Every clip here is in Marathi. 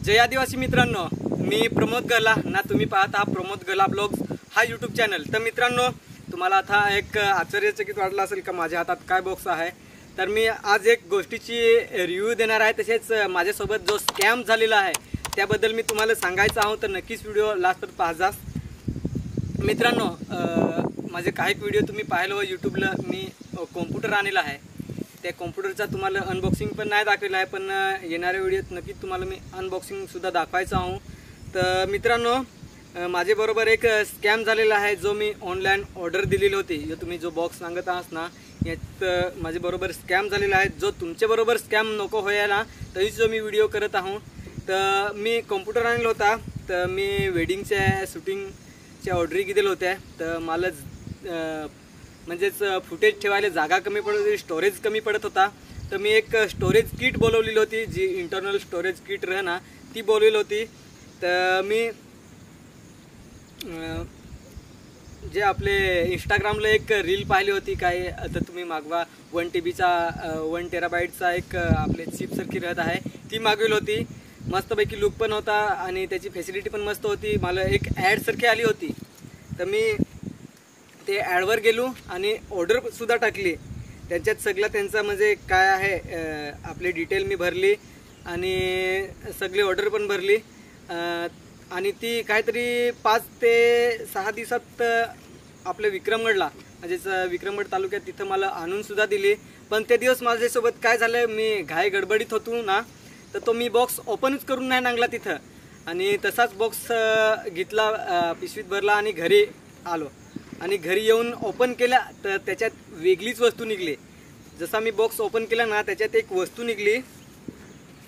जय आदिवासी मित्रांनो, मी प्रमोद गला ना तुम्ही पाहता प्रमोद गला ब्लॉग्स हा यूट्यूब चॅनल। तर मित्रांनो, तुम्हाला आता एक आश्चर्यचकित वाटलं असेल का माझ्या हातात काय बॉक्स आहे। तर मी आज एक गोष्टीची रिव्ह्यू देणार आहे, तसेच माझ्यासोबत जो स्कॅम झालेला आहे त्याबद्दल मी तुम्हाला सांगायचं आहोत। तर नक्कीच व्हिडिओ लास्टपर्यंत पाहा। मित्रांनो, माझे काही व्हिडिओ तुम्ही पाहिलं यूट्यूबला मी कॉम्प्युटर आणलेला आहे। त्या कॉम्प्युटरचा तुम्हाला अनबॉक्सिंग पण नाही दाखवलं आहे, पण येणाऱ्या व्हिडिओत नक्कीच तुम्हाला मी अनबॉक्सिंग सुद्धा दाखवायचं आहोत। तर मित्रांनो, माझे बरोबर एक स्कॅम झालेला आहे, जो मी ऑनलाईन ऑर्डर दिलेली होती। जो तुम्ही जो बॉक्स सांगत आहात ना, यात माझे बरोबर स्कॅम झालेला आहे। जो तुमच्या बरोबर स्कॅम नको व्हायला तरी जो मी व्हिडिओ करत आहोत। तर मी कॉम्प्युटर आणला होता, तर मी वेडिंगच्या शूटिंगच्या ऑर्डरी दिलेल्या होत्या। तर मला म्हणजेच फुटेज ठेवायला जागा कमी पडत होती, स्टोरेज कमी पडत होता। तर मी एक स्टोरेज किट बोलवलेली होती, जी इंटरनल स्टोरेज किट ना ती बोलवली होती। तर मी जे आपले इंस्टाग्रामला एक रील पाहिली होती, काय आता तुम्ही मागवा 1 TBचा 1 TB एक आपले चिप सारखी राहत आहे, ती मागवली होती। मस्तपैकी लुक पण होता आणि त्याची फॅसिलिटी पण मस्त होती। मला एक ॲड सारखी आली होती, तर मी ते ॲडवर गेलो आणि ऑर्डर सुद्धा टाकली। त्यांच्यात सगळं त्यांचा म्हणजे काय आहे आपले डिटेल मी भरली आणि सगळी ऑर्डर पण भरली आणि ती काहीतरी 5 ते 6 दिवसात आपल्या विक्रमगडला म्हणजेच विक्रमगड तालुक्यात तिथं मला आणून सुद्धा दिली। पण ते दिवस माझ्यासोबत काय झालं, मी घाई गडबडीत होतो ना, तर तो मी बॉक्स ओपनच करून नाही नांगला तिथं, आणि तसाच बॉक्स घेतला, पिशवीत भरला आणि घरी आलो। आणि घरी येऊन ओपन केला तर त्याच्यात वेगळीच वस्तू निघली। जसा मी बॉक्स ओपन केला ना, त्याच्यात एक वस्तू निघली।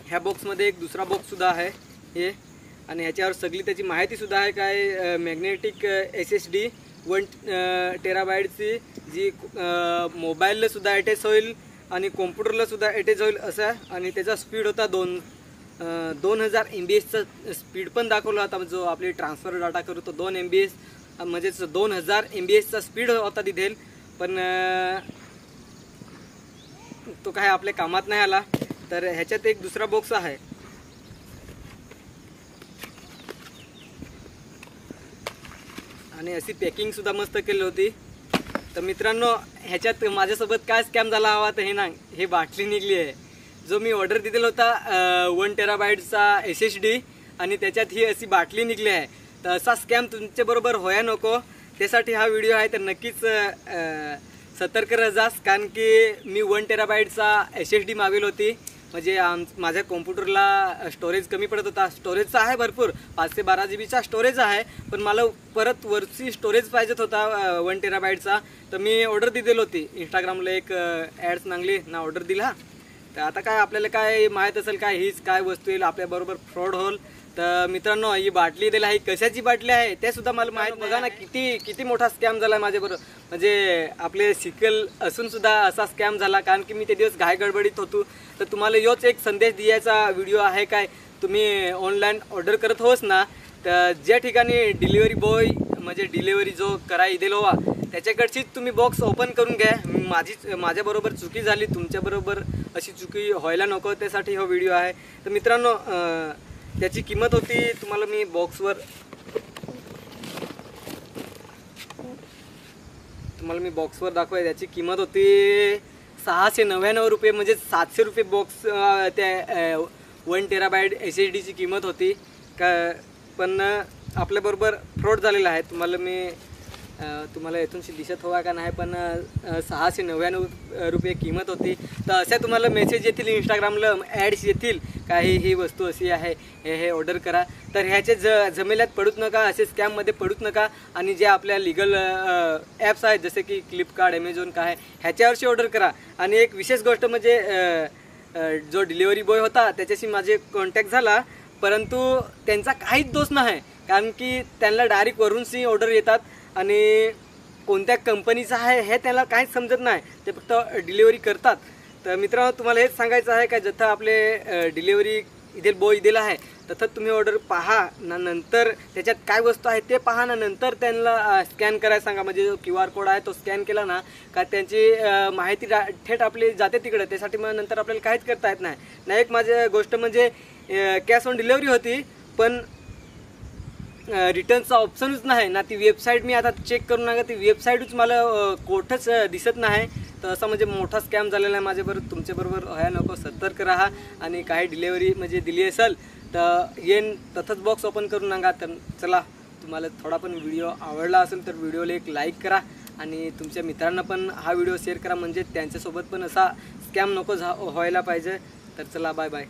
ह्या बॉक्समध्ये एक दुसरा बॉक्स सुद्धा आहे हे, आणि ह्याच्यावर सगळी त्याची माहिती सुद्धा आहे। काय मॅग्नेटिक SSD 1 TBची, जी मोबाईलला सुद्धा अटॅच होईल आणि कॉम्प्युटरला सुद्धा अटॅच होईल असं। आणि त्याचा स्पीड होता 2000 MBHचा स्पीड पण दाखवला होता। जो आपली ट्रान्सफर डाटा करू तो 2 MBH म्हणजेच 2000 MBHचा स्पीड होता तिथे, पण तो काय आपल्या कामात नाही आला। तर ह्याच्यात एक दुसरा बॉक्स आहे, आणि अशी पॅकिंग सुद्धा मस्त केली होती। तर मित्रांनो, ह्याच्यात माझ्यासोबत काय स्कॅम झाला हवा तर हे ना, हे बाटली निघली आहे। जो मी ऑर्डर दिलेला होता 1 TBचा SSD, आणि त्याच्यात ही अशी बाटली निघली आहे। तर असा स्कॅम तुमच्याबरोबर व्हायला नको, त्यासाठी हा व्हिडिओ आहे। तर नक्कीच सतर्क राहा, कारण की मी 1 TBचा SSD मागवली होती। म्हणजे माझ्या कॉम्प्युटरला स्टोरेज कमी पडत होता। स्टोरेजचा आहे भरपूर, 5 ते 12 GB स्टोरेज आहे, पण मला परत वरची स्टोरेज पाहिजेत होता 1 TBचा। तर मी ऑर्डर दिलेली होती, इंस्टाग्रामला एक ॲड्स नांगली ना, ऑर्डर दिला। तर आता काय आपल्याला काय माहीत असेल काय हीच काय वस्तू येईल आपल्याबरोबर फ्रॉड होईल। तर मित्रांनो, ही बाटली दिली आहे, कशाची बाटली आहे ते सुद्धा मला माहीत। बघा ना, किती मोठा स्कॅम झाला माझ्याबरोबर। म्हणजे आपले सिकल असून सुद्धा असा स्कॅम झाला, कारण की मी ते दिवस घाई गडबडीत होतो। तर तुम्हाला योच एक संदेश द्यायचा व्हिडिओ आहे, काय तुम्ही ऑनलाईन ऑर्डर करत होस ना, तर ज्या ठिकाणी डिलिव्हरी बॉय म्हणजे डिलिव्हरी जो करायला दिलो वा त्याच्याकडचीच तुम्ही बॉक्स ओपन करून घ्या। माझ्याबरोबर चुकी झाली, तुमच्याबरोबर अशी चुकी व्हायला नको, त्यासाठी हा व्हिडिओ आहे। तर मित्रांनो, त्याची किंमत होती, तुम्हाला मी बॉक्सवर दाखवाय, त्याची किंमत होती 699 रुपये, म्हणजे 700 रुपये बॉक्स त्या 1 TB SSDची किंमत होती का। पण आपल्याबरोबर फ्रॉड झालेला आहे। तुम्हाला इथूनशी दिसत हवा का नाही, पण 699 रुपये किंमत होती। तर अशा तुम्हाला मेसेज येतील, इंस्टाग्रामला ॲड्स येतील, काही ही वस्तू अशी आहे, हे ऑर्डर करा। तर ह्याचे झमेल्यात पडूच नका, असे स्कॅममध्ये पडूच नका। आणि जे आपल्या लिगल ॲप्स आहेत जसे की फ्लिपकार्ट, ॲमेझॉन काय, ह्याच्यावरची ऑर्डर करा। आणि एक विशेष गोष्ट म्हणजे जो डिलिव्हरी बॉय होता त्याच्याशी माझे कॉन्टॅक्ट झाला, परंतु त्यांचा काहीच दोष नाही, कारण की त्यांना डायरेक्ट वरूनशी ऑर्डर येतात आणि कोणत्या कंपनीचं आहे हे त्याला काहीच समजत नाही, ते फक्त डिलिव्हरी करतात। तर मित्रांनो, तुम्हाला हेच सांगायचं आहे का, जसं आपले डिलिव्हरी इथे बॉय दिला आहे तसंच तुम्ही ऑर्डर पहा ना, नंतर त्याच्यात काय वस्तू आहे ते पहा ना, नंतर त्यांना स्कॅन करायला सांगा। म्हणजे जो QR कोड आहे तो स्कॅन केला ना का त्यांची माहिती थेट आपली जाते तिकडे, त्यासाठी मग नंतर आपल्याला काहीच करता येत नाही। एक माझी गोष्ट म्हणजे कॅश ऑन डिलेवरी होती, पण रिटर्नचा ऑप्शनच नाही ना. ती वेबसाईट मी आता चेक करून ना, ती वेबसाईटच मला कुठंच दिसत नाही. तर असा म्हणजे मोठा स्कॅम झालेला आहे माझ्याबरोबर. तुमच्याबरोबर व्हायला नको, सतर्क राहा. आणि काही डिलेवरी म्हणजे दिली असेल तर येईन तसंच बॉक्स ओपन करून नका. तर चला, तुम्हाला थोडा पण व्हिडिओ आवडला असेल तर व्हिडिओला एक लाईक करा आणि तुमच्या मित्रांना पण हा व्हिडिओ शेअर करा, म्हणजे त्यांच्यासोबत पण असा स्कॅम नको व्हायला पाहिजे. तर चला, बाय बाय.